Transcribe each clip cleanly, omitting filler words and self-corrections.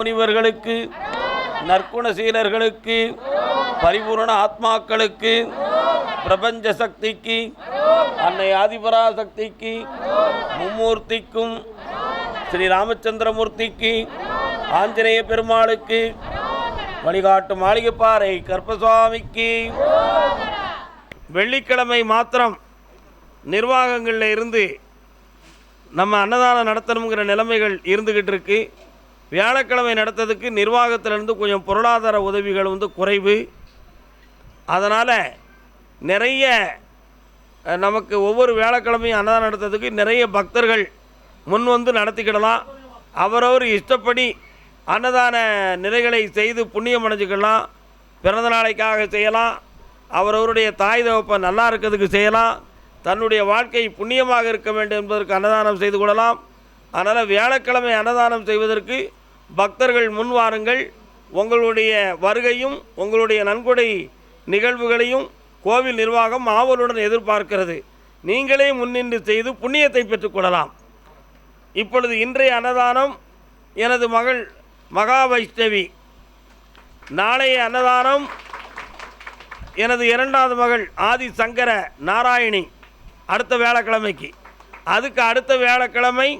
முனிவர்களுக்கு, நற்குணசீலர்களுக்கு, பரிபூரண ஆத்மாக்களுக்கு, பிரபஞ்ச சக்திக்கு, அன்னை ஆதிபராசக்திக்கு, மும்மூர்த்திக்கும், ஸ்ரீ ராமச்சந்திரமூர்த்திக்கு, ஆஞ்சநேய பெருமாளுக்கு, வழிகாட்டு மாளிகைப்பாறை கருப்பசுவாமிக்கு. வெள்ளிக்கிழமை மாத்திரம் நிர்வாகங்களில் இருந்து நம்ம அன்னதானம் நடத்தணுங்கிற நிலைமைகள் இருந்துக்கிட்டு இருக்கு. வியாழக்கிழமை நடத்துறதுக்கு நிர்வாகத்திலேருந்து கொஞ்சம் பொருளாதார உதவிகள் குறைவு. அதனால் நிறைய நமக்கு ஒவ்வொரு வியாழக்கிழமையும் அன்னதானம் நடத்துறதுக்கு நிறைய பக்தர்கள் முன் நடத்திக்கிடலாம். அவரவர் இஷ்டப்படி அன்னதான நிலைகளை செய்து புண்ணியம் அடைஞ்சிக்கலாம். பிறந்த நாளைக்காக செய்யலாம், அவரவருடைய தாய் தகப்பன் நல்லா இருக்கிறதுக்கு செய்யலாம், தன்னுடைய வாழ்க்கை புண்ணியமாக இருக்க வேண்டும் என்பதற்கு அன்னதானம் செய்து கொள்ளலாம். அதனால் வியாழக்கிழமை அன்னதானம் செய்வதற்கு பக்தர்கள் முன்வாருங்கள். உங்களுடைய வருகையும் உங்களுடைய நன்கொடை நிகழ்வுகளையும் கோவில் நிர்வாகம் ஆவலுடன் எதிர்பார்க்கிறது. நீங்களே முன்னின்று செய்து புண்ணியத்தை பெற்றுக்கொள்ளலாம். இப்பொழுது இன்றைய அன்னதானம் எனது மகள் மகா வைஷ்ணவி, நாளைய அன்னதானம் எனது இரண்டாவது மகள் ஆதி சங்கர நாராயணி, அடுத்த வியாழக்கிழமைக்கு. அதுக்கு அடுத்த வியாழக்கிழமை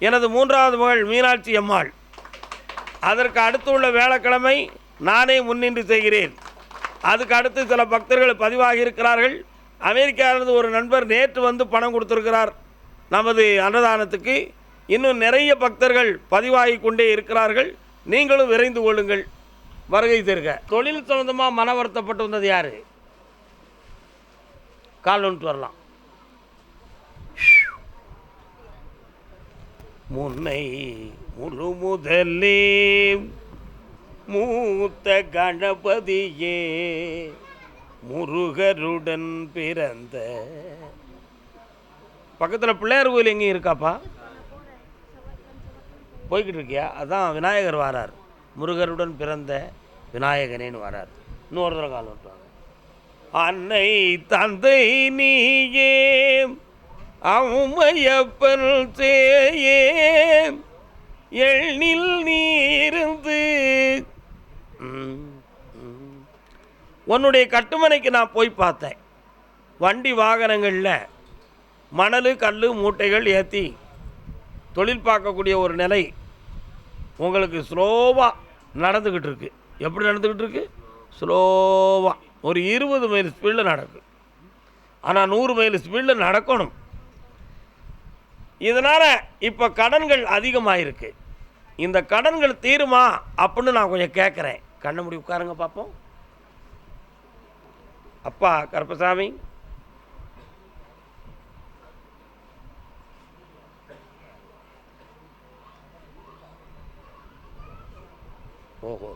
எனது மூன்றாவது மகள் மீனாட்சி அம்மாள். அதற்கு அடுத்து உள்ள வியாழக்கிழமை நானே முன்னின்று செய்கிறேன். அதுக்கு அடுத்து சில பக்தர்கள் பதிவாகி இருக்கிறார்கள். அமெரிக்காவிலிருந்து ஒரு நண்பர் நேற்று பணம் கொடுத்துருக்கிறார் நமது அன்னதானத்துக்கு. இன்னும் நிறைய பக்தர்கள் பதிவாகி கொண்டே இருக்கிறார்கள். நீங்களும் விரைந்து கொள்ளுங்கள், வருகை தருக. தொழில் சம்பந்தமாக மன வருத்தப்பட்டு வந்தது யார்? கால் ஒன்று வரலாம். முன்னை முழு முதலே மூத்த கணபதியே முருகருடன் பிறந்த. பக்கத்தில் பிள்ளையார் கோயில் எங்கேயும் இருக்காப்பா? போய்கிட்டு இருக்கியா? அதான் விநாயகர் வரார், முருகருடன் பிறந்த விநாயகனேன்னு வரார். இன்னொரு தடவை கால் விட்டுவாங்க. அன்னை தந்தை நீயே அம்மையப்பன் சேயே எண்ணில் நீருந்து. உன்னுடைய கட்டுமனைக்கு நான் போய் பார்த்தேன். வண்டி வாகனங்களில் மணல் கல் மூட்டைகள் ஏற்றி தொழில் பார்க்கக்கூடிய ஒரு நிலை உங்களுக்கு ஸ்லோவாக நடந்துக்கிட்டு இருக்கு. எப்படி நடந்துக்கிட்டு இருக்கு? ஸ்லோவாக ஒரு 20 மைல் ஸ்பீடில் நடக்கும். ஆனால் 100 மைல் ஸ்பீடில் நடக்கணும். இதனால் இப்போ கடன்கள் அதிகமாக இருக்குது. இந்த கடன்கள் தீருமா அப்படின்னு நான் கொஞ்சம் கேட்குறேன். கண்ணை மூடி உட்காருங்க பார்ப்போம். அப்பா கருப்பசாமி, ஓஹோ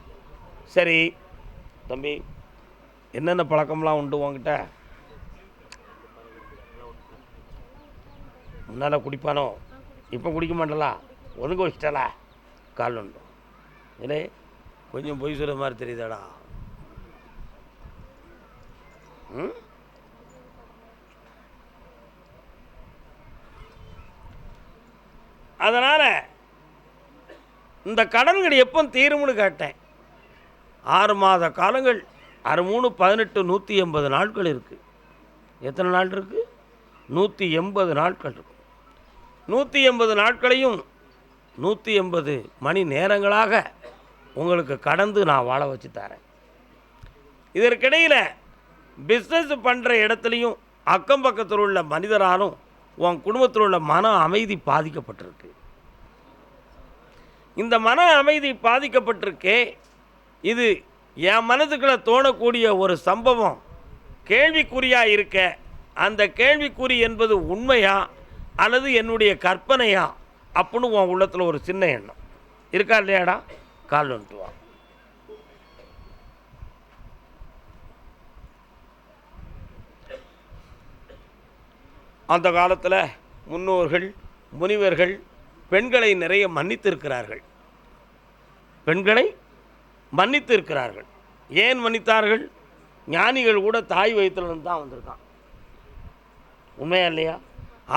சரி தம்பி, என்னென்ன பழக்கம்லாம் உண்டு உங்ககிட்ட? முன்னால் குடிப்பானோ? இப்போ குடிக்க மாட்டலா? ஒதுங்க வச்சிட்டலா? கால் உண்டு இல்லை, கொஞ்சம் பொய் சொல்கிற மாதிரி தெரியுதாடா? அதனால் இந்த கடன்கள் எப்போ தீரும்னு கேட்டேன். 6 மாத காலங்கள், 6 3 18 180 நாட்கள் இருக்குது. எத்தனை நாள் இருக்குது? 180 நாட்கள் இருக்குது. 180 நாட்களையும் 180 மணி நேரங்களாக உங்களுக்கு கடந்து நான் வாழ வச்சு தரேன். இதற்கிடையில் பிஸ்னஸ் பண்ணுற இடத்துலையும் அக்கம் பக்கத்தில் உள்ள மனிதராலும் உன் குடும்பத்தில் உள்ள மன அமைதி பாதிக்கப்பட்டிருக்கு. இந்த மன அமைதி பாதிக்கப்பட்டிருக்கே, இது என் மனதுக்குள்ளே தோணக்கூடிய ஒரு சம்பவம் கேள்விக்குறியாக இருக்க, அந்த கேள்விக்குறி என்பது உண்மையா அல்லது என்னுடைய கற்பனையா அப்படின்னு உன் உள்ளத்தில் ஒரு சின்ன எண்ணம் இருக்கா இல்லையாடா? கால் வந்துட்டு வா. அந்த காலத்தில் முன்னோர்கள் முனிவர்கள் பெண்களை நிறைய மன்னித்திருக்கிறார்கள். பெண்களை மன்னித்திருக்கிறார்கள். ஏன் மன்னித்தார்கள்? ஞானிகள் கூட தாய் வயிற்றுலேருந்து தான் வந்திருக்கான். உண்மையா இல்லையா?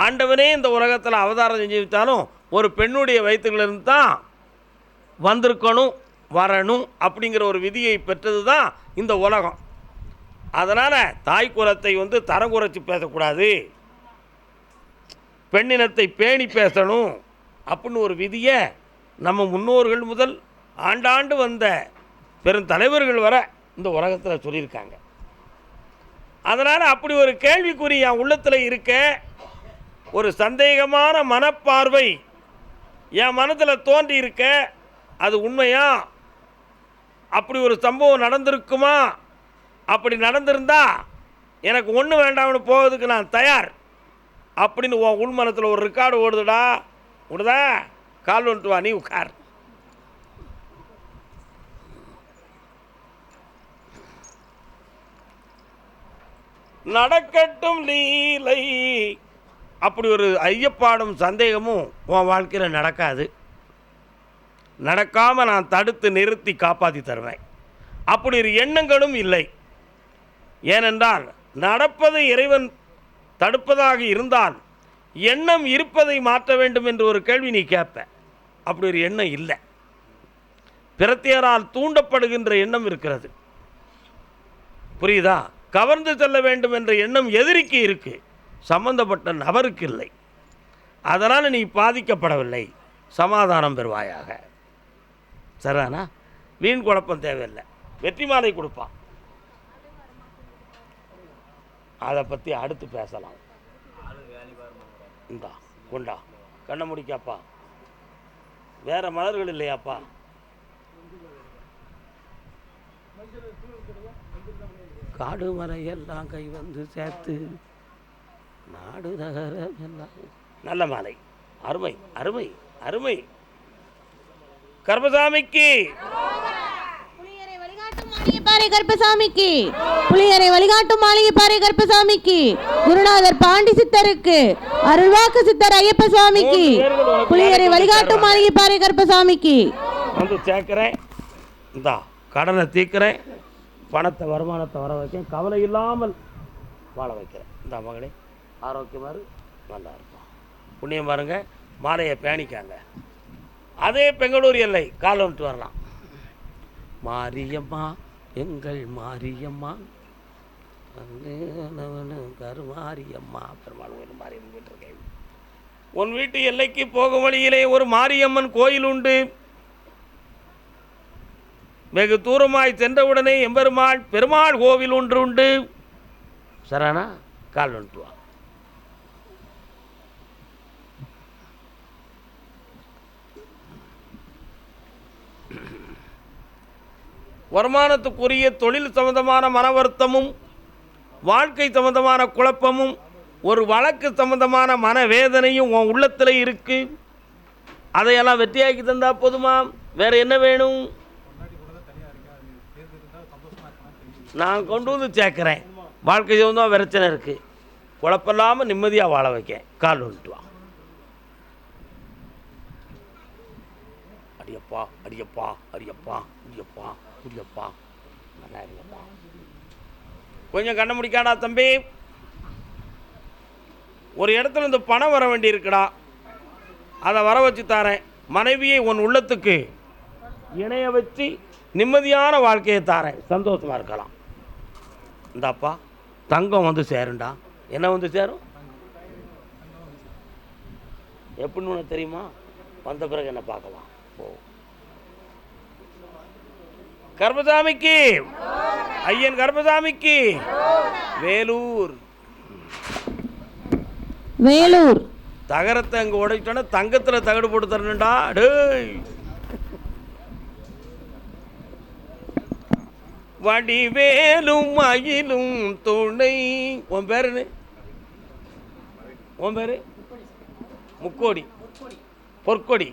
ஆண்டவனே இந்த உலகத்தில் அவதாரம் செஞ்சு வச்சாலும் ஒரு பெண்ணுடைய வயிற்றுலேருந்து தான் வந்திருக்கணும், வரணும் அப்படிங்கிற ஒரு விதியை பெற்றது தான் இந்த உலகம். அதனால் தாய் குலத்தை தரம் குறைச்சி பேசக்கூடாது, பெண்ணினத்தை பேணி பேசணும் அப்படின்னு ஒரு விதியை நம்ம முன்னோர்கள் முதல் ஆண்டாண்டு வந்த பெருந்தலைவர்கள் வர இந்த உலகத்தில் சொல்லியிருக்காங்க. அதனால் அப்படி ஒரு கேள்விக்குறி என் உள்ளத்தில் இருக்க, ஒரு சந்தேகமான மனப்பார்வை என் மனதில் தோன்றி இருக்க, அது உண்மையா, அப்படி ஒரு சம்பவம் நடந்திருக்குமா, அப்படி நடந்திருந்தா எனக்கு ஒன்று வேண்டாம்னு போவதுக்கு நான் தயார் அப்படின்னு உன் உள்மனத்தில் ஒரு ரெக்கார்டு ஓடுதுடா, விடுதா, கால் வந்துட்டு வா, நீ உட்கார். நடக்கட்டும் லீலை, அப்படி ஒரு ஐயப்பாடும் சந்தேகமும் உன் வாழ்க்கையில் நடக்காது. நடக்காமல் நான் தடுத்து நிறுத்தி காப்பாற்றி தருவேன். அப்படி ஒரு எண்ணங்களும் இல்லை. ஏனென்றால் நடப்பதை இறைவன் தடுப்பதாக இருந்தால் எண்ணம் இருப்பதை மாற்ற வேண்டும் என்று ஒரு கேள்வி நீ கேட்ப. அப்படி ஒரு எண்ணம் இல்லை. பிரத்தியரால் தூண்டப்படுகின்ற எண்ணம் இருக்கிறது, புரியுதா? கவர்ந்து செல்ல வேண்டும் என்ற எண்ணம் எதிரிக்கு இருக்கு, சம்பந்தப்பட்ட நபருக்கு இல்லை. அதனால் நீ பாதிக்கப்படவில்லை, சமாதானம் பெறுவாயாக. சரிதானா? வீண் குழப்பம் தேவையில்லை. வெற்றி மாலை கொடுப்பான், அதை பற்றி அடுத்து பேசலாம். இந்தா கொண்டா, கண்ணை முடிக்காப்பா, வேற மலர்கள் இல்லையாப்பா? காடு மலையெல்லாம் கை வந்து சேர்த்து நாடு நகர எல்லாம். நல்ல மாலை, அருமை அருமை அருமை. கர்பசாமிக்கு கர்பசாமிக்கு, புளியரை வழிகாட்டும் மாளிகை பாறை கர்பசாமிக்கு, குருநாதர் பாண்டி சித்தருக்கு, அருள்வாக்கு சித்தர் ஐயப்ப சுவாமிக்கு, புளியரை வழிகாட்டும் மாளிகை பாறை கர்பசாமிக்கு வந்து சேர்க்கிறேன். இந்தா கடனை தீர்க்கிறேன், பணத்தை வருமானத்தை வர வைக்கிறேன், கவலை இல்லாமல் வாழ வைக்கிறேன். இந்த மகளே ஆரோக்கியமாக நல்லா இருப்பான். புண்ணியம் பாருங்க, மாலையை பேணிக்காங்க. அதே பெங்களூர் எல்லை கால் வந்துட்டு வரலாம். மாரியம்மா எங்கள் மாரியம்மா, கருமாரியம்மா, பெருமாள் கோயில் மாரியம்மன் கேட்டிருக்கேன். உன் வீட்டு எல்லைக்கு போகும் வழியிலே ஒரு மாரியம்மன் கோயில் உண்டு. வெகு தூரமாய் சென்றவுடனே எம்பெருமாள் பெருமாள் கோவில் ஒன்று உண்டு. சரானா கால் வந்துட்டு வா. வருமானத்துக்குரிய தொழில் சம்பந்தமான மன வருத்தமும், வாழ்க்கை சம்பந்தமான குழப்பமும், ஒரு வழக்கு சம்பந்தமான மனவேதனையும் உன் உள்ளத்தில் இருக்கு. அதையெல்லாம் வெற்றியாக்கி தந்தா போதுமா? வேற என்ன வேணும்? நான் கொண்டு வந்து சேர்க்கிறேன். வாழ்க்கை சம்பந்தமாக பிரச்சனை இருக்கு, குழப்பம் இல்லாமல் நிம்மதியாக வாழ வைக்க கால் வந்துட்டு வா. அடியப்பா அடியப்பா அடியப்பா அடியப்பா அடியப்பா, நல்லா இருங்கப்பா. கொஞ்சம் கண்ண முடிக்காடா தம்பி. ஒரு இடத்துல இந்த பணம் வர வேண்டி இருக்குடா, அதை வர வச்சு தாரேன். மனைவியை உன் உள்ளத்துக்கு இணைய வச்சு நிம்மதியான வாழ்க்கையை தாரேன், சந்தோஷமாக இருக்கலாம். இந்தாப்பா தங்கம் வந்து சேருண்டா. என்ன வந்து சேரும்? எப்படின்னு உனக்கு தெரியுமா? வந்த பிறகு என்ன பார்க்கலாம். ஓ, கர்பசாமிக்கு, ஐயன் கர்பசாமிக்கு, வேலூர் வேலூர். தகரத்தை அங்கே உடைச்சிட்டோன்னா தங்கத்தில் தகடு போட்டு தரணுண்டா. டேய் வடிவேலும் மயிலும் துணை. உன் பேரு? உன் பேரு முக்கோடி, பொற்கொடி,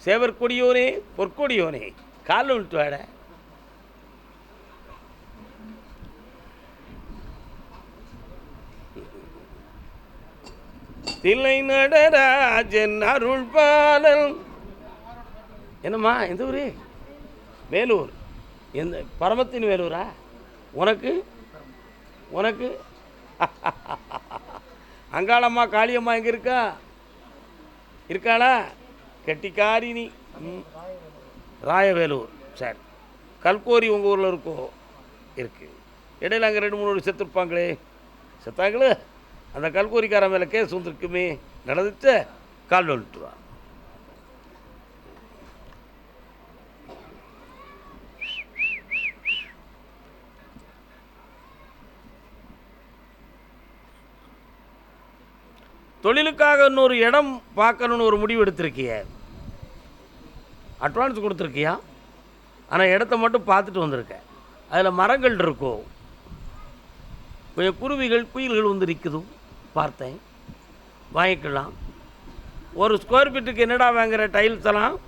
சேவற்கொடியோனே, பொற்கொடியோனே, கால் விட்டு வாட. தில்லை நடராஜன் அருள் பாலன். என்னம்மா எந்த ஊரு? வேலூர். எந்த பரமத்தின் வேலூரா? உனக்கு உனக்கு அங்காளம்மா காளியம்மா எங்கே இருக்கா? இருக்காளா? கெட்டிக்காரி நீ. ராயவேலூர். சரி, கல்கோரி உங்கள் ஊரில் இருக்கோ? இருக்குது. இடையில அங்கே 2-3 செத்துருப்பாங்களே, செத்தாங்களே, அந்த கல்கோரிக்காரன் மேலே கேஸ் வந்துருக்குமே, நடந்துச்சு. கால் வந்துட்டுவா. தொழிலுக்காக இன்னொரு இடம் பார்க்கணுன்னு ஒரு முடிவு எடுத்திருக்கிய, அட்வான்ஸ் கொடுத்துருக்கியா, ஆனால் இடத்த மட்டும் பார்த்துட்டு வந்திருக்க. அதில் மரங்கள் இருக்கும், கொஞ்சம் குருவிகள் குயில்கள் வந்து நிற்குது, பார்த்தேன். வாங்கிக்கலாம். ஒரு ஸ்கொயர் ஃபீட்டுக்கு என்னடா வாங்குகிற டைல்ஸ் எல்லாம்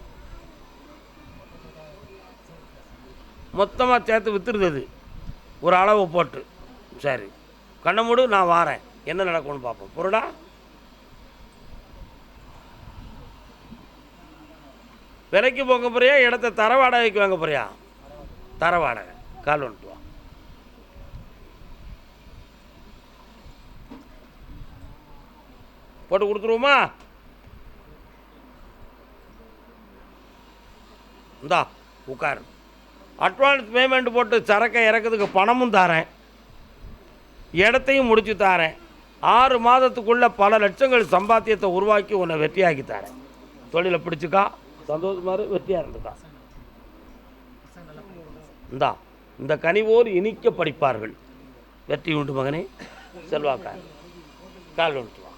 மொத்தமாக சேர்த்து விற்றுருது ஒரு அளவு போட்டு. சரி, கண்ணை மூடு, நான் வாரேன், என்ன நடக்கும்னு பார்ப்போம். பொருடா விலைக்கு போக போறியா, இடத்த தர வாடகைக்கு வாங்க போறியா? தர வாடகை. கால் வந்துட்டு வா. போட்டு கொடுத்துருவோமா? இந்தா உட்கார். அட்வான்ஸ் பேமெண்ட் போட்டு சரக்கை இறக்கிறதுக்கு பணமும் தரேன், இடத்தையும் முடிச்சு தரேன். 6 மாதத்துக்குள்ளே பல லட்சங்கள் சம்பாத்தியத்தை உருவாக்கி உன்னை வெற்றியாக்கி தரேன். தொழிலை பிடிச்சிக்கா, சந்தோஷமாக வெற்றியாக இருந்துக்கா. இந்தா இந்த கனிவோர் இனிக்க படிப்பார்கள். வெற்றி உண்டு மகனே, செல்வாக்கா. கால் வந்துட்டு வா.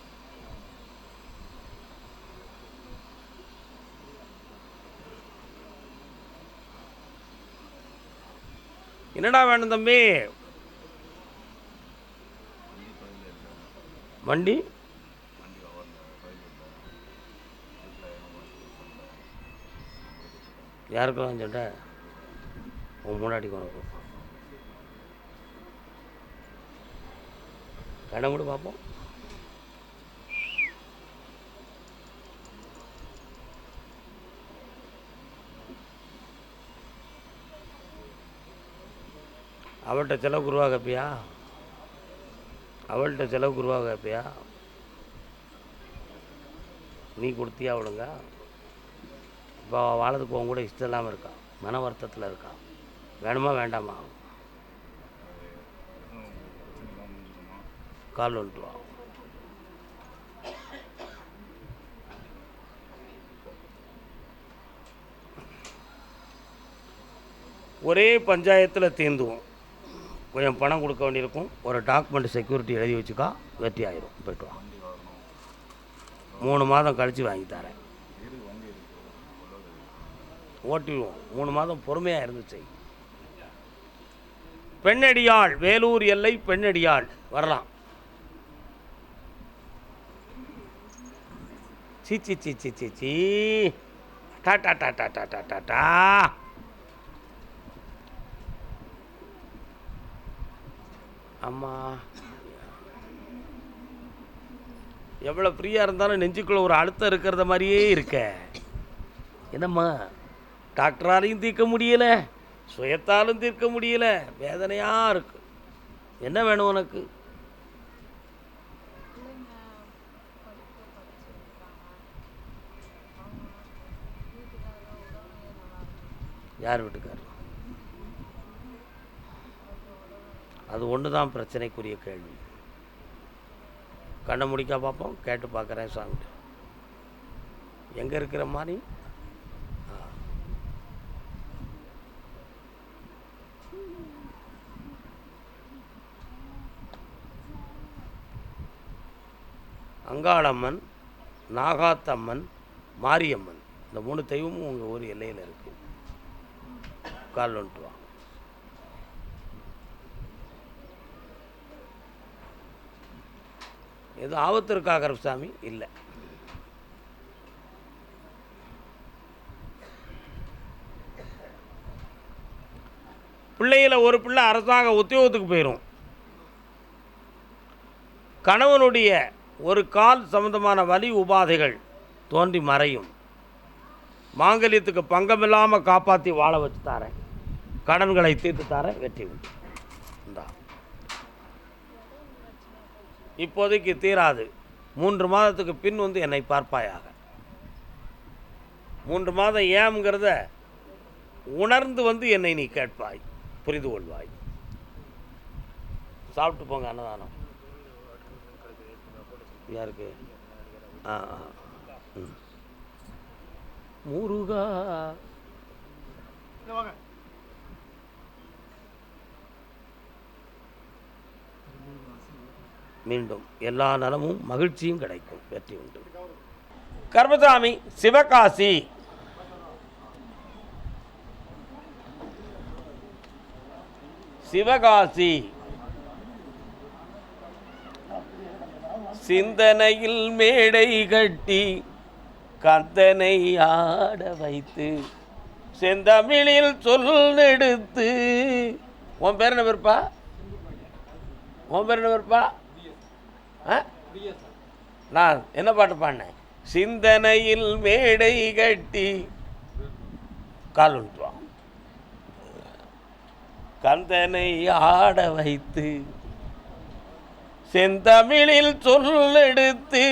என்னடா வேணும் தம்பி? வண்டி யாருக்கெல்லாம் சொல்ற? உன் முன்னாடி கொண்டு கடன் கூட பார்ப்போம். அவள்கிட்ட செலவுக்கு ரூபா கேட்பியா? அவள்கிட்ட செலவுக்கு ரூபா கேட்பியா? நீ கொடுத்தியா அவளுங்க? இப்போ வாழறதுக்கு உன் கூட இஷ்டம் இல்லாமல் இருக்கா, மன வருத்தத்தில் இருக்கா. வேணுமா வேண்டாமா? கால் வந்துட்டு வா. ஒரே பஞ்சாயத்தில் தீர்ந்துவோம். கொஞ்சம் பணம் கொடுக்க வேண்டியிருக்கும், ஒரு டாக்குமெண்ட் செக்யூரிட்டி எழுதி வச்சுக்கா, வெற்றி ஆயிரும். போய்ட்டு வா. 3 மாதம் கழித்து வாங்கி தரேன். ஓட்டிடுவோம். 3 மாதம் பொறுமையாக இருந்துச்சு. பெண்ணடியாள், வேலூர் எல்லை பெண்ணடியாள் வரலாம். C C C C C C டா டா டா டா டா டா டா டா. அம்மா எவ்வளோ ஃப்ரீயாக இருந்தாலும் நெஞ்சுக்குள்ளே ஒரு அழுத்தம் இருக்கிறத மாதிரியே இருக்க. என்னம்மா, டாக்டராலையும் தீர்க்க முடியலை, சுயத்தாலும் தீர்க்க முடியலை, வேதனையாக இருக்கு. என்ன வேணும் உனக்கு? யார் வீட்டுக்காரர்? அது ஒன்று தான் பிரச்சனைக்குரிய கேள்வி. கண்ணை முடிக்கா பார்ப்போம், கேட்டு பார்க்குறேன் சாங்கிட்டு. எங்கே இருக்கிற மாதிரி? அங்காளம்மன், நாகாத்தம்மன், மாரியம்மன், இந்த 3 தெய்வமும் உங்கள் ஊர் எல்லையில் இருக்குது. கால் வந்துட்டு வா. எது ஆபத்து இருக்கா கருப்பசாமி? இல்லை. பிள்ளையில் ஒரு பிள்ளை அரசாங்க உத்தியோகத்துக்கு போயிடும். கணவனுடைய ஒரு கால் சம்பந்தமான வலி உபாதைகள் தோன்றி மறையும். மாங்கல்யத்துக்கு பங்கமில்லாமல் காப்பாற்றி வாழ வச்சு தாரேன், கடன்களை தீர்த்து தாரேன், வெற்றி உண்டு. இந்தா இப்போதைக்கு தீராது. 3 மாதத்துக்கு பின் வந்து என்னை பார்ப்பாயாக. 3 மாதம் ஏங்கிறத உணர்ந்து வந்து என்னை நீ கேட்பாய், புரிந்து கொள்வாய். சாப்பிட்டு போங்க அன்னதானம். யாருக்கு? முருகா மீண்டும் எல்லா நலமும் மகிழ்ச்சியும் கிடைக்கும், வெற்றி உண்டு. கர்மசாமி சிவகாசி. சிவகாசி சிந்தனையில் மேடை கட்டி கந்தனை ஆட வைத்து செந்தமிழில் சொல்லெடுத்து. உன் பேர் என்ன பேருப்பா? உன் பேர் என்ன பேருப்பா? நான் என்ன பாட்டு பாடினேன்? சிந்தனையில் மேடை கட்டி கால் விட்டுவான் கந்தனை ஆட வைத்து செந்தமிழில் சொல்லெடுத்து.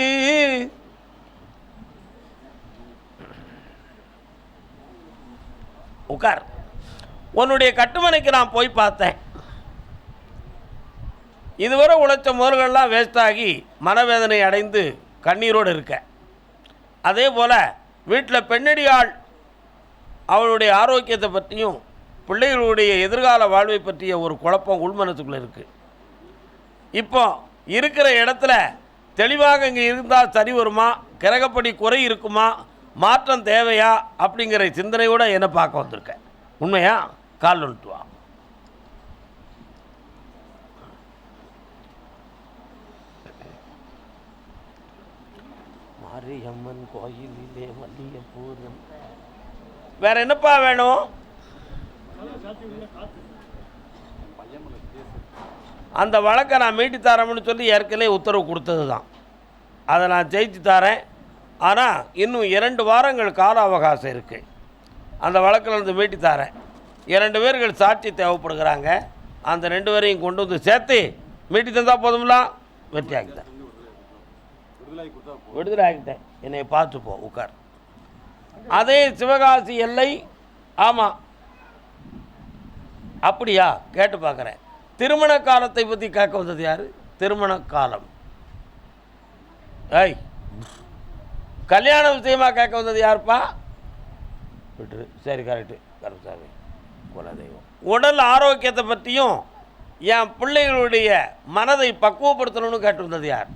உட்கார். உன்னுடைய கட்டுமனைக்கு நான் போய் பார்த்தேன். இதுவரை உழைச்ச முயல்கள்லாம் வேஸ்டாகி மனவேதனை அடைந்து கண்ணீரோடு இருக்க. அதே போல் வீட்டில் பெண்ணடியாள் அவளுடைய ஆரோக்கியத்தை பற்றியும் பிள்ளைகளுடைய எதிர்கால வாழ்வை பற்றிய ஒரு குழப்பம் உள்மனத்துக்குள்ளே இருக்குது. இப்போ இருக்கிற இடத்துல தெளிவாக இங்கே இருந்தால் சரி வருமா, கிரகப்படி குறை இருக்குமா, மாற்றம் தேவையா அப்படிங்கிற சிந்தனையோடு என்ன பார்க்க வந்திருக்கேன். உண்மையா? கால் வந்துட்டு வா. மாரியம்மன் கோயிலிலே மல்லிகைப்பூரம். வேற என்னப்பா வேணும்? அந்த வழக்கை நான் மீட்டி தரேன்னு சொல்லி ஏற்கனவே உத்தரவு கொடுத்தது தான். அதை நான் ஜெயிச்சு தரேன். ஆனால் இன்னும் 2 வாரங்கள் கால அவகாசம் இருக்குது. அந்த வழக்கில் இருந்து மீட்டி தரேன். 2 பேர்கள் சாட்சி தேவைப்படுகிறாங்க. அந்த 2 பேரையும் கொண்டு வந்து சேர்த்து மீட்டி தந்தால் போதும்ல, வெற்றி ஆகிட்டேன். விடுதலை ஆகிட்டேன். என்னை பார்த்து போ, உட்கார். அதே சிவகாசி எல்லை. ஆமாம், அப்படியா? கேட்டு பார்க்குறேன். திருமண காலத்தை பற்றி கேட்க வந்தது யார்? திருமண காலம். ஐய், கல்யாண விஷயமா கேட்க வந்தது யாருப்பா? விட்டுரு. சரி, கரெக்டு. கருசாமி குலதெய்வம். உடல் ஆரோக்கியத்தை பற்றியும் என் பிள்ளைகளுடைய மனதை பக்குவப்படுத்தணும்னு கேட்டு வந்தது யார்?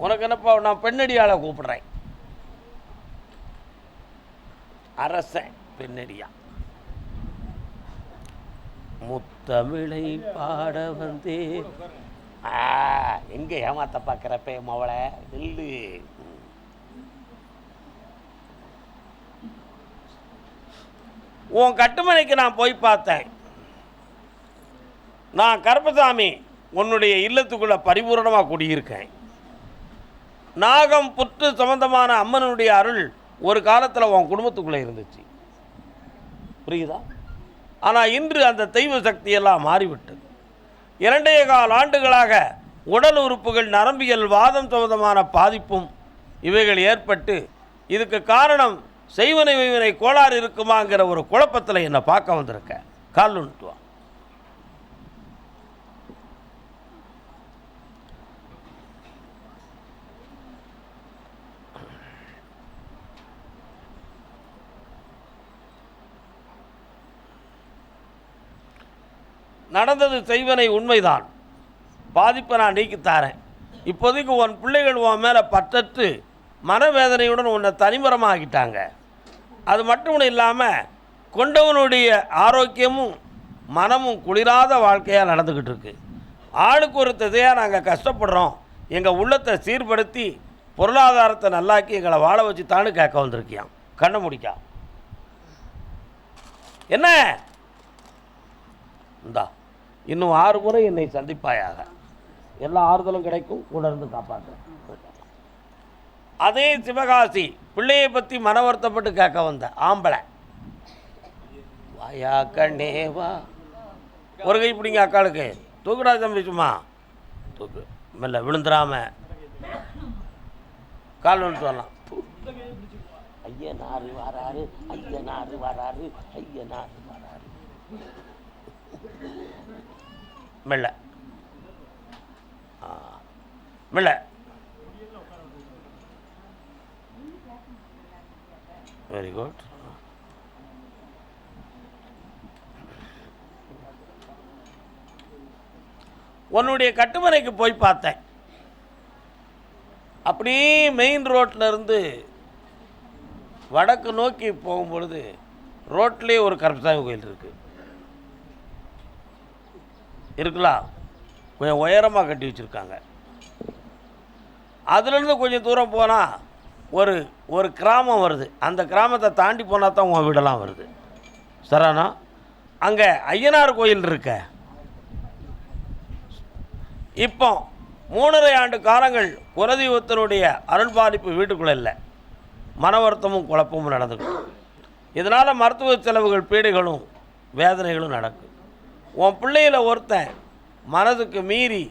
உனக்கு என்னப்பா? நான் பெண்ணடியாளை கூப்பிடுறேன். அரசன் பெண்ணடியா. முத்தமிழை பாட வந்தே. எங்க ஏமாத்த பார்க்குறப்ப மவளை நெல்லு. உன் கட்டுமனைக்கு நான் போய் பார்த்தேன். நான் கருப்பசாமி உன்னுடைய இல்லத்துக்குள்ள பரிபூரணமாக குடியிருக்கேன். நாகம் புற்று சம்பந்தமான அம்மனுடைய அருள் ஒரு காலத்தில் உன் குடும்பத்துக்குள்ளே இருந்துச்சு, புரியுதா? ஆனால் இன்று அந்த தெய்வ சக்தியெல்லாம் மாறிவிட்டது. 2.25 ஆண்டுகளாக உடல் உறுப்புகள், நரம்பியல், வாதம் சம்பந்தமான பாதிப்பும் இவைகள் ஏற்பட்டு, இதுக்கு காரணம் செய்வனை வைவனை கோளாறு இருக்குமாங்கிற ஒரு குழப்பத்தில் என்னை பார்க்க வந்திருக்க. கால் உண்டுவா. நடந்தது செய்வனை உண்மைதான். பாதிப்பை நான் நீக்கித்தாரேன். இப்போதைக்கு உன் பிள்ளைகள் உன் மேலே பற்றற்று மனவேதனையுடன் உன்னை தனிமரமாகிட்டாங்க. அது மட்டும் இல்லாமல் கொண்டவனுடைய ஆரோக்கியமும் மனமும் குளிராத வாழ்க்கையாக நடந்துக்கிட்டு இருக்கு. ஆளுக்கு ஒரு திசையாக நாங்கள் கஷ்டப்படுறோம். எங்கள் உள்ளத்தை சீர்படுத்தி பொருளாதாரத்தை நல்லாக்கி எங்களை வாழ வச்சு தானு கேட்க வந்திருக்கியான். கண்ணை முடிக்கா. என்ன இந்தா, இன்னும் 6 முறை என்னை சந்திப்பாயாக. எல்லா ஆறுதலும் கிடைக்கும். உணர்ந்து காப்பாற்றுறேன். அதே சிவகாசி பிள்ளையை பற்றி மன வருத்தப்பட்டு கேட்க வந்த ஆம்பளை. வாயா கண்ணே வா. ஒரு கை பிடிங்க அக்காளுக்கு. தூக்குடா தம்பி, சும்மா தூக்கு. மெல்ல விழுந்துடாம கால் வந்துட்டு வரலாம். ஐயனாறு வராரு, ஐயனாறு வராரு, ஐயனாறு வராரு. மெல்ல மெல்ல. Very good. உன்னுடைய கட்டுமனைக்கு போய் பார்த்தேன். அப்படியே மெயின் ரோட்டில் இருந்து வடக்கு நோக்கி போகும்பொழுது ரோட்லேயே ஒரு கருப்பசாமி கோயில் இருக்குல்ல, கொஞ்சம் உயரமாக கட்டி வச்சுருக்காங்க. அதுலேருந்து கொஞ்சம் தூரம் போனால் ஒரு கிராமம் வருது. அந்த கிராமத்தை தாண்டி போனால் தான் உன் வீடெல்லாம் வருது. சரானா அங்கே ஐயனார் கோயில் இருக்க. இப்போ 3.5 ஆண்டு காலங்கள் குலதெய்வத்தினுடைய அருள்பாலிப்பு வீட்டுக்குள்ளே இல்லை. மன வருத்தமும் குழப்பமும் நடந்துக்கிட்டு, இதனால் மருத்துவ செலவுகள், பீடைகளும் வேதனைகளும் நடக்கும். உன் பிள்ளையில் ஒருத்தன் மனதுக்கு மீறி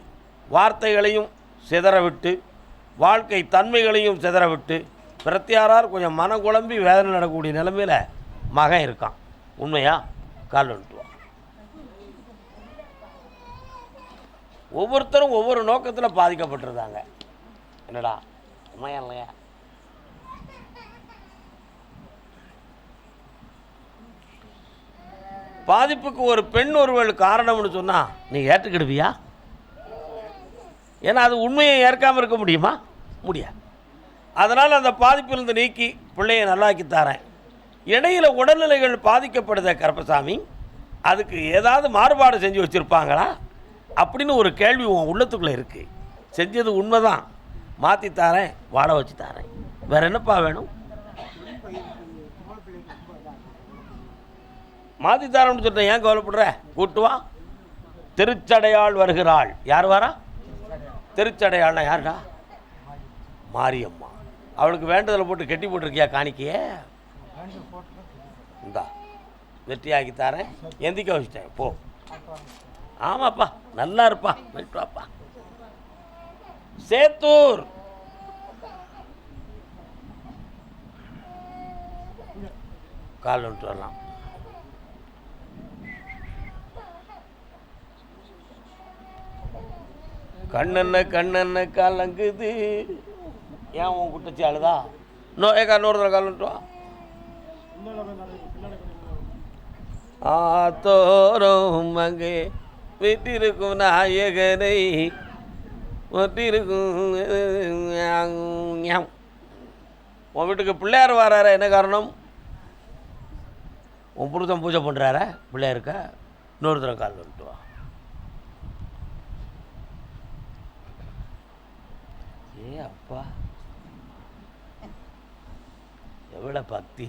வார்த்தைகளையும் சிதறவிட்டு, வாழ்க்கை தன்மைகளையும் சிதறவிட்டு, பிரத்தியாரார் கொஞ்சம் மன குழம்பி வேதனை நடக்கக்கூடிய நிலைமையில் மகன் இருக்கான். உண்மையா? கால் வந்துட்டுவான். ஒவ்வொருத்தரும் ஒவ்வொரு நோக்கத்தில் பாதிக்கப்பட்டிருந்தாங்க. என்னடா உண்மையா இல்லையா? பாதிப்புக்கு ஒரு பெண் ஒருவள் காரணம்னு சொன்னால் நீ ஏற்றுக்கிடுவியா? ஏன்னா அது உண்மையை ஏற்காமல் இருக்க முடியுமா? முடியாது. அதனால் அந்த பாதிப்பிலிருந்து நீக்கி பிள்ளையை நல்லாக்கி தரேன். இடையில் உடல்நிலைகள் பாதிக்கப்படுத கருப்பசாமி, அதுக்கு ஏதாவது மாறுபாடு செஞ்சு வச்சுருப்பாங்களா அப்படின்னு ஒரு கேள்வி உன் உள்ளத்துக்குள்ளே இருக்குது. செஞ்சது உண்மைதான், மாற்றி தரேன், வாழ வச்சு தரேன். வேறு என்னப்பா வேணும்? மாற்றி தரேன்னு சொல்லிட்டேன், ஏன் கவலைப்படுற? கூட்டுவா. திருச்சடையாள் வருகிறாள். யார் வரா? திருச்சடையாள்னா யாருடா? மாரியம்மா. அவளுக்கு வேண்டதில் போட்டு கெட்டி போட்டிருக்கியா காணிக்கையே? இந்தா வெற்றியாக்கி தரேன், எந்திக்க வச்சுட்டேன், போ. ஆமாப்பா, நல்லா இருப்பா, போயிட்டு வாப்பா. சேத்தூர் கால் வந்துட்டு வரலாம். கண்ணென்ன கலங்குது. ஏன் உன் குட்டச்சி அழுதா? இன்னொரு தடவை கால் வந்துட்டு வா. ஆத்தோரம் அங்கே வீட்டிருக்கும் நாயகனை ஒட்டிருக்கும். உன் வீட்டுக்கு பிள்ளையார் வரார, என்ன காரணம்? உன் புருஷன் பூஜை பண்ணுறார பிள்ளையாருக்க. இன்னொரு தடவை கால் வந்துட்டு வா. ஏ அப்பா, எவ்வளோ பக்தி!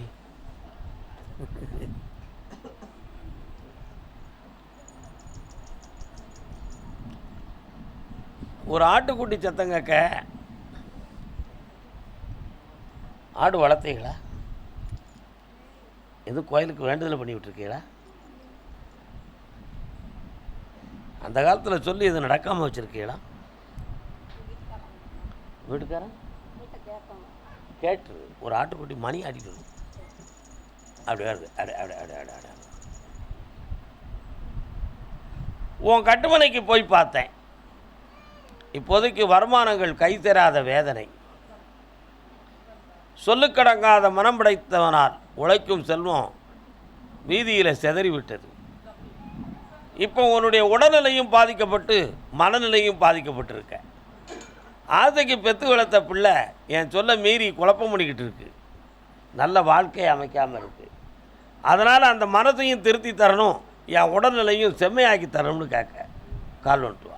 ஒரு ஆட்டுக்குட்டி சத்தம் கேட்க, ஆடு வளர்த்தீங்களா? எதுவும் கோயிலுக்கு வேண்டுதல் பண்ணி விட்டுருக்கீங்களா? அந்த காலத்தில் சொல்லி எதுவும் நடக்காமல் வச்சுருக்கீங்களா? வீட்டுக்காரன் கேட்டு ஒரு ஆட்டுக்குட்டி மணி ஆடிட்டு வரும். அப்படி வருது. அட உன் கட்டுமனைக்கு போய் பார்த்தேன். இப்போதைக்கு வருமானங்கள் கை தராத வேதனை, சொல்லுக்கடங்காத மனம் படைத்தவனால் உழைக்கும் செல்வம் வீதியில் செதறிவிட்டது. இப்போ உன்னுடைய உடல்நிலையும் பாதிக்கப்பட்டு மனநிலையும் பாதிக்கப்பட்டிருக்க. ஆசைக்கு பெற்று வளர்த்த பிள்ளை என் சொல்ல மீறி குழப்பம் பண்ணிக்கிட்டு இருக்கு. நல்ல வாழ்க்கையை அமைக்காமல் இருக்கு. அதனால் அந்த மனசையும் திருத்தி தரணும், என் உடல்நிலையும் செம்மையாக்கி தரணும்னு கேட்க கால் வந்துட்டு வா.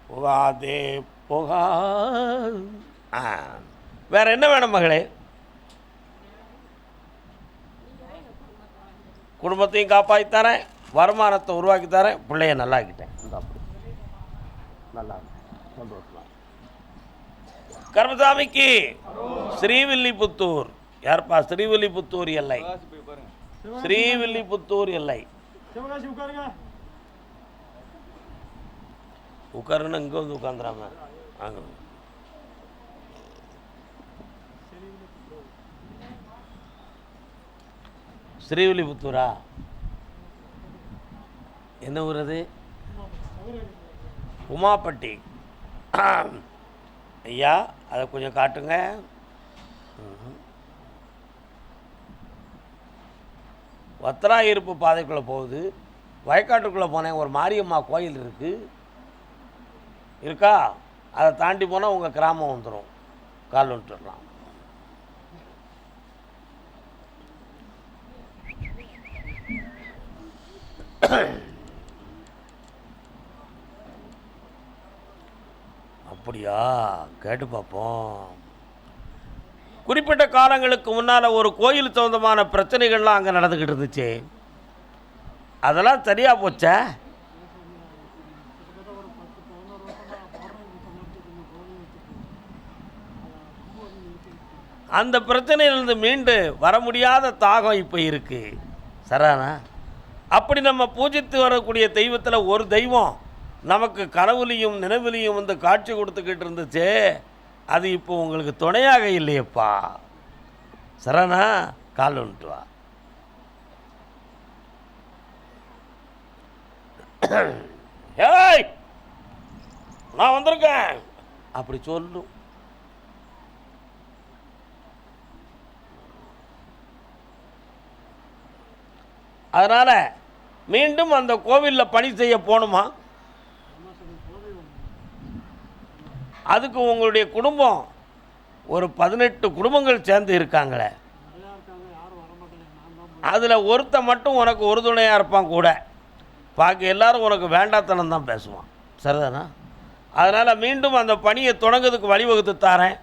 போகாதே போகா. வேற என்ன வேணும் மகளே? குடும்பத்தையும் காப்பாற்றி தரேன், வருமானத்தை உருவாக்கி தரேன், பிள்ளைய நல்லாக்கிட்டேன். நல்லா சந்தோஷம். கருப்பசாமிக்கு ஸ்ரீவில்லிபுத்தூர். யார்ப்பா ஸ்ரீவில்லிபுத்தூர் எல்லை? ஸ்ரீவில்லிபுத்தூர் எல்லை. உட்காருன்னு இங்கே வந்து உட்காந்துறாம அங்கே. ஸ்ரீவில்லிபுத்தூரா? என்ன ஊர் அது? உமாப்பட்டி. ஐயா அதை கொஞ்சம் காட்டுங்க. வத்திராயிருப்பு பாதைக்குள்ளே போகுது. வயக்காட்டுக்குள்ளே போனேன், ஒரு மாரியம்மா கோயில் இருக்குது இருக்கா, அதை தாண்டி போனால் உங்கள் கிராமம் வந்துடும். கால் விட்டுடலாம். அப்படியா? கேட்டு பார்ப்போம். குறிப்பிட்ட காலங்களுக்கு முன்னால் ஒரு கோயில் சொந்தமான பிரச்சனைகள்லாம் அங்கே நடந்துக்கிட்டு இருந்துச்சு. அதெல்லாம் சரியாக போச்சா? அந்த பிரச்சனையிலிருந்து மீண்டு வர முடியாத தாகம் இப்போ இருக்குது. சரானா? அப்படி நம்ம பூஜித்து வரக்கூடிய தெய்வத்தில் ஒரு தெய்வம் நமக்கு கனவுலையும் நினைவிலையும் வந்து காட்சி கொடுத்துக்கிட்டு இருந்துச்சு. அது இப்போ உங்களுக்கு துணையாக இல்லையப்பா. சரணா, கால் வந்துட்டு வா. ஏய், நான் வந்திருக்கேன் அப்படி சொல்லும். அதனால் மீண்டும் அந்த கோவிலில் பணி செய்ய போகணுமா? அதுக்கு உங்களுடைய குடும்பம் ஒரு 18 குடும்பங்கள் சேர்ந்து இருக்காங்களே, அதில் ஒருத்த மட்டும் உனக்கு உறுதுணையாக இருப்பான் கூட. பாக்கி எல்லாரும் உனக்கு வேண்டாத்தனம் தான் பேசுவான். சரிதானா? அதனால் மீண்டும் அந்த பணியை தொடங்கிறதுக்கு வழிவகுத்து தாரேன்.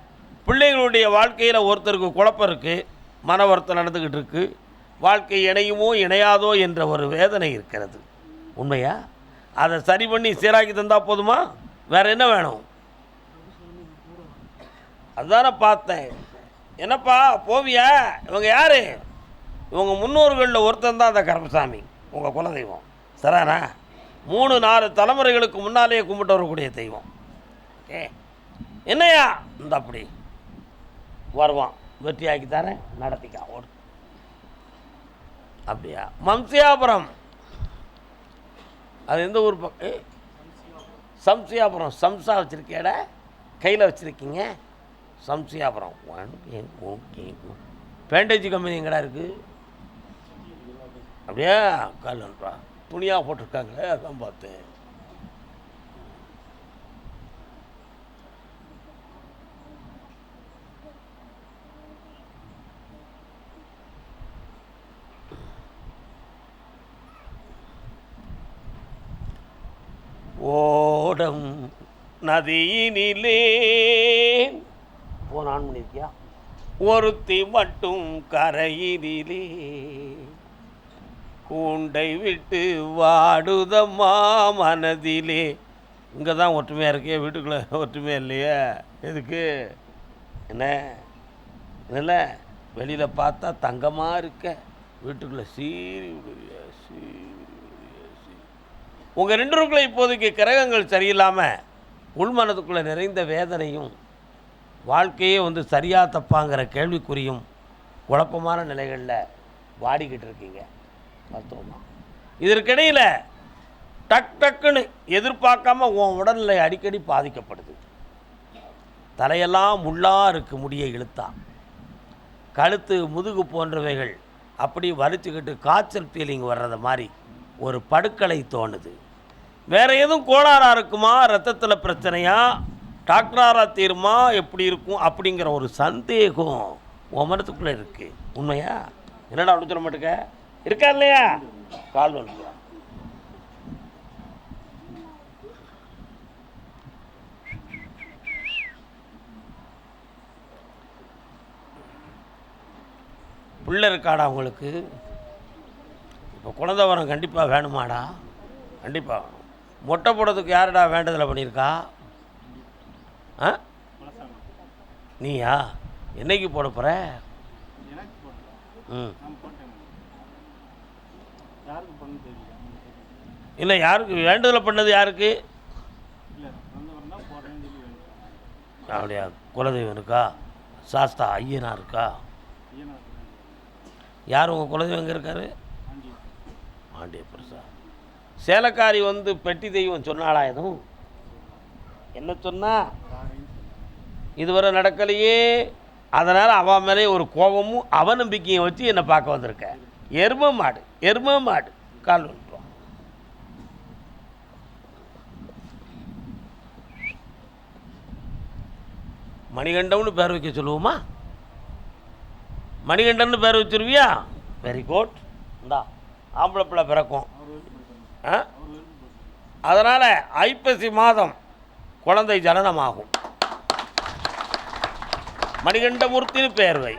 பிள்ளைகளுடைய வாழ்க்கையில் ஒருத்தருக்கு குழப்பம் இருக்குது, மன வருத்தம் நடந்துக்கிட்டு இருக்குது. வாழ்க்கை இணையுமோ இணையாதோ என்ற ஒரு வேதனை இருக்கிறது. உண்மையா? அதை சரி பண்ணி சீராக்கி தந்தால் போதுமா? வேறு என்ன வேணும்? அதுதானே பார்த்தேன். என்னப்பா போவியா? இவங்க யார்? இவங்க முன்னோர்களில் ஒருத்தன் தான் அந்த கருப்பசாமி, உங்கள் குலதெய்வம். சரானா? 3-4 தலைமுறைகளுக்கு முன்னாலேயே கும்பிட்டு வரக்கூடிய தெய்வம். ஓகே, என்னையா இந்த அப்படி வருவான், வெற்றியாக்கி தரேன், நடத்திக்கா ஓடு. அப்படியா? மம்சியாபுரம். அது எந்த ஊர் பக்கம்? சம்சியாபுரம். சம்சா வச்சுருக்கேடா, கையில் வச்சுருக்கீங்க. சம்சியாபுரம். பேண்டேஜ் கம்பெனி எங்கடா இருக்குது? அப்படியே கால் வந்துப்பா, துணியாக போட்டிருக்காங்களே, அதான் பார்த்தேன். ஓடம் நதியினிலே போனான் பண்ணிருக்கியா? ஒருத்தி மட்டும் கரையினிலே கூண்டை விட்டு வாடுதம்மா மனதிலே. இங்கே தான் ஒற்றுமையாக இருக்கே, வீட்டுக்குள்ளே ஒற்றுமையாக இல்லையே. எதுக்கு? என்ன இல்லை, வெளியில் பார்த்தா தங்கமாக இருக்க, வீட்டுக்குள்ளே சீரி விடுவியா, சீரி. உங்கள் 2 இப்போதைக்கு கிரகங்கள் சரியில்லாமல் உள்மனதுக்குள்ளே நிறைந்த வேதனையும், வாழ்க்கையே வந்து சரியாக தப்பாங்கிற கேள்விக்குறியும் குழப்பமான நிலைகளில் வாடிக்கிட்டு இருக்கீங்க. பார்த்தோமா? இதற்கிடையில் டக்குன்னு எதிர்பார்க்காம உன் உடல்நிலை அடிக்கடி பாதிக்கப்படுது. தலையெல்லாம் முள்ளாக இருக்கு, முடியை இழுத்தா. கழுத்து, முதுகு போன்றவைகள் அப்படி வலிச்சுக்கிட்டு காய்ச்சல் ஃபீலிங் வர்றது மாதிரி ஒரு படுக்கலை தோணுது. வேறு எதுவும் கோளாறாக இருக்குமா? ரத்தத்தில் பிரச்சனையா? டாக்டராரா தீருமா? எப்படி இருக்கும் அப்படிங்கிற ஒரு சந்தேகம் உன் மனத்துக்குள்ளே இருக்குது. உண்மையா? என்னடா அப்படி சொல்ல மாட்டேங்க? இருக்கா இல்லையா? கால் வந்து பிள்ளை இருக்காடா உங்களுக்கு? இப்போ குழந்தை வரம் கண்டிப்பாக வேணுமாடா? கண்டிப்பாக. மொட்டை போடுறதுக்கு யாருடா வேண்டதில்லை பண்ணியிருக்கா? ஆ, நீயா? என்னைக்கு போட போகிற? இல்லை யாருக்கு வேண்டுதலை பண்ணது யாருக்கு? அப்படியா? குலதெய்வம் இருக்கா? சாஸ்தா ஐயனா இருக்கா? யார் உங்கள் குலதெய்வம் எங்கே இருக்காரு? ஆண்டிய பெருசா. சேலக்காரி வந்து பெட்டி தெய்வம் சொன்னாளா? எதுவும் என்ன சொன்னா? இதுவரை நடக்கலையே. அதனால் அவன் மேலே ஒரு கோபமும் அவநம்பிக்கையும் வச்சு என்னை பார்க்க வந்திருக்க. எரும மாடு கால் வந்துட்டோம். மணிகண்டம்னு பேர் வைக்க சொல்லுவோமா? மணிகண்டன் பேர் வச்சிருவியா? Very good. இந்தா ஆம்பளை பிள்ளை பிறக்கும். அதனால் ஐப்பசி மாதம் குழந்தை ஜனனமாகும். மணிகண்டமூர்த்தின்னு பேர் வை.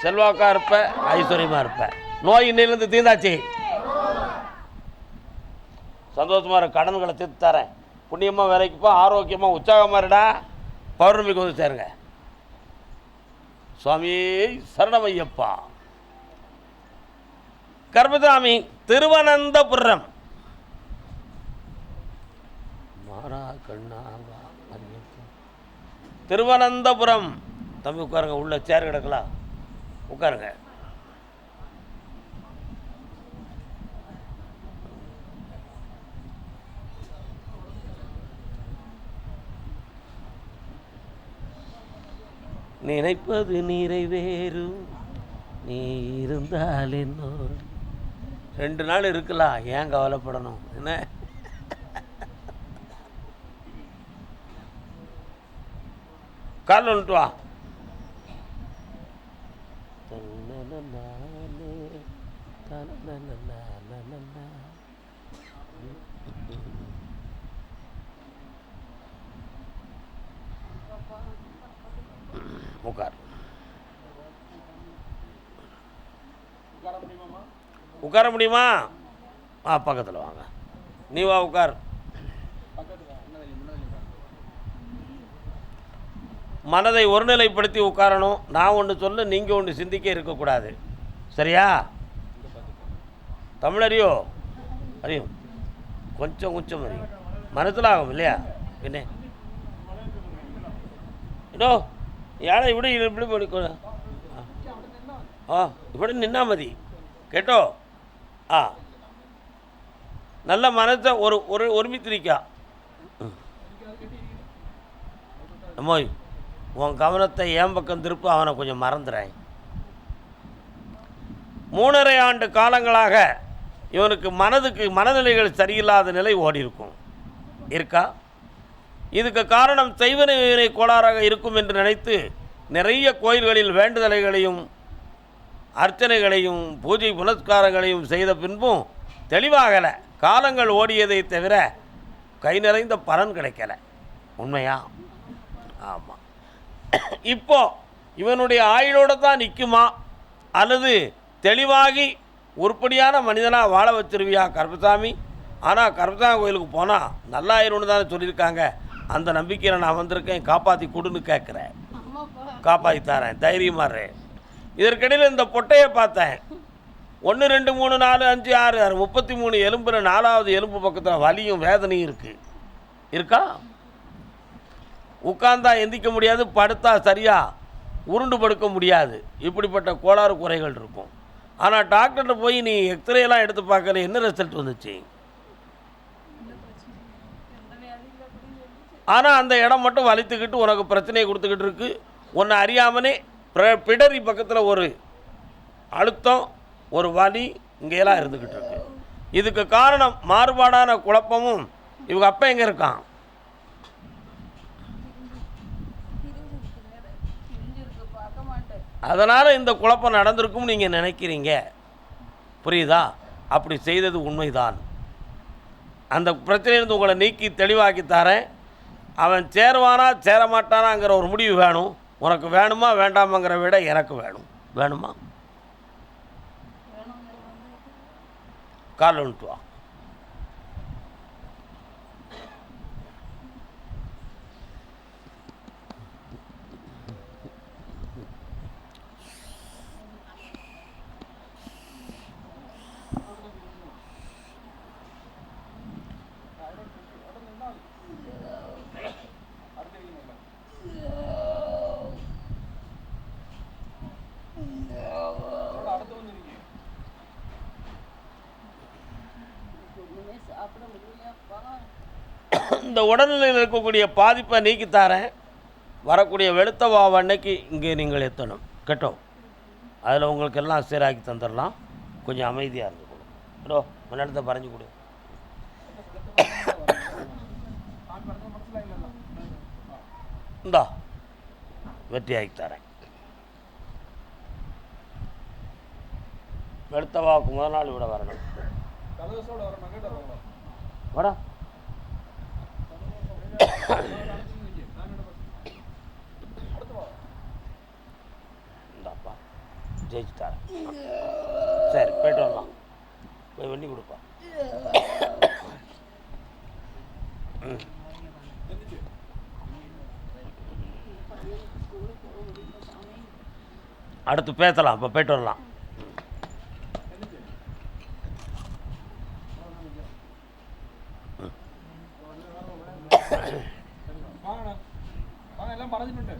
செல்வாக்கா இருப்ப, ஐஸ்வர்யமாக இருப்ப. நோய் இன்னிலேருந்து தீர்ந்தாச்சு. சந்தோஷமாக இருக்க. கடன்களை தீர்த்து தரேன். புண்ணியமாக வேலைக்குப்பா. ஆரோக்கியமாக உற்சாகமாக இருடா. பௌர்ணமிக்கு வந்து சேருங்க. சுவாமியே சரணமையப்பா. கர்மசாமி திருவனந்தபுரம். மாறா கண்ணாவா திருவனந்தபுரம். தம்பி உட்காருங்க. உள்ள சேர் கிடக்கலாம், உட்காருங்க. நினைப்பது நிறைவேறும் நீ இருந்தால் என்னோடு. 2 நாள் இருக்கலாம், ஏன் கவலைப்படணும்? என்ன கால் வந்துட்டு வா. உட்கார். உட்கார முடியுமா? பக்கத்தில் வாங்க. நீ வா உட்கார். மனதை ஒருநிலைப்படுத்தி உட்காரணும். நான் ஒன்று சொல்ல, நீங்கள் ஒன்று சிந்திக்க இருக்கக்கூடாது. சரியா? தமிழறியோ? அறியும். கொஞ்சம் அறியும். மனசில் ஆகும் இல்லையா? என்ன இதோ யாரை இப்படி இப்படி படிக்க இப்படி நின்னா மதி கேட்டோ. நல்ல மனத்தை ஒருமித்திரிக்கா. அம்மோய், உன் கவனத்தை என் பக்கம் திருப்ப. அவனை கொஞ்சம் மறந்துறேன். 3.5 ஆண்டு காலங்களாக இவனுக்கு மனநிலைகள் சரியில்லாத நிலை ஓடி இருக்கா? இதுக்கு காரணம் செய்வனை கோளாறாக இருக்கும் என்று நினைத்து நிறைய கோயில்களில் வேண்டுதலைகளையும் அர்ச்சனைகளையும் பூஜை புனஸ்காரங்களையும் செய்த பின்பும் தெளிவாகலை. காலங்கள் ஓடியதை தவிர கை நிறைந்த பலன் கிடைக்கலை. உண்மையா? ஆமாம். இப்போ இவனுடைய ஆயுளோடு தான் நிற்குமா, அல்லது தெளிவாகி உருப்படியான மனிதனாக வாழ வச்சிருவியா கருப்பசாமி? ஆனால் கருப்பசாமி கோயிலுக்கு போனால் நல்லாயிரும்னு தானே சொல்லியிருக்காங்க. அந்த நம்பிக்கையில் நான் வந்திருக்கேன். காப்பாற்றி கொடுன்னு கேட்குறேன். காப்பாற்றி தரேன், தைரியமாக. இதற்கிடையில் இந்த பொட்டையை பார்த்தேன். 1 2 3 4 5 6 33 எலும்புல 4வது எலும்பு பக்கத்தில் வலியும் வேதனையும் இருக்கா? உட்கார்ந்தா எந்திக்க முடியாது, படுத்தா சரியாக உருண்டு படுக்க முடியாது. இப்படிப்பட்ட கோளாறு குறைகள் இருக்கும். ஆனால் டாக்டர்கிட்ட போய் நீ எக்ஸ்ரேலாம் எடுத்து பார்க்கல, என்ன ரிசல்ட் வந்துச்சு? ஆனால் அந்த இடம் மட்டும் வலித்துக்கிட்டு உனக்கு பிரச்சனையை கொடுத்துக்கிட்டு இருக்கு. உன்னை அறியாமனே பிடரி பக்கத்தில் ஒரு அழுத்தம், ஒரு வலி இங்கெல்லாம் இருந்துக்கிட்டு இருக்கு. இதுக்கு காரணம் மாறுபாடான குழப்பமும். இவங்க அப்பா எங்கே இருக்கான்? அதனால் இந்த குழப்பம் நடந்திருக்கும் நீங்கள் நினைக்கிறீங்க. புரியுதா? அப்படி செய்தது உண்மைதான். அந்த பிரச்சனையிலிருந்து உங்களை நீக்கி தெளிவாக்கி தரேன். அவன் சேருவானா சேரமாட்டானாங்கிற ஒரு முடிவு வேணும். உனக்கு வேணுமா வேண்டாமாங்கிற விட எனக்கு வேணுமா? கால் வந்துட்டு வா. இந்த உடல்நிலையில் இருக்கக்கூடிய பாதிப்பை நீக்கித்தாரேன். வரக்கூடிய வெளுத்த வாவ அன்னைக்கு இங்கே நீங்கள் எத்தணும் கேட்டோம். அதில் உங்களுக்கு எல்லாம் சீராக்கி தந்துடலாம். கொஞ்சம் அமைதியாக இருந்துக்கணும். கேட்டோ முன்னெடுத்த பறஞ்சு கொடு. இந்தா வெற்றியாக்கி தரேன். வெளுத்த வாவுக்கு முதல் நாள் விட வரணும். வாடா இந்தாப்பா ஜெயிச்சுட்டாரேன். சரி போய்ட்டு வரலாம். போய் வண்டி கொடுப்பா. அடுத்து பேசலாம். இப்போ போய்ட்டு வரலாம். എല്ലാം പറഞ്ഞിട്ടുണ്ട്.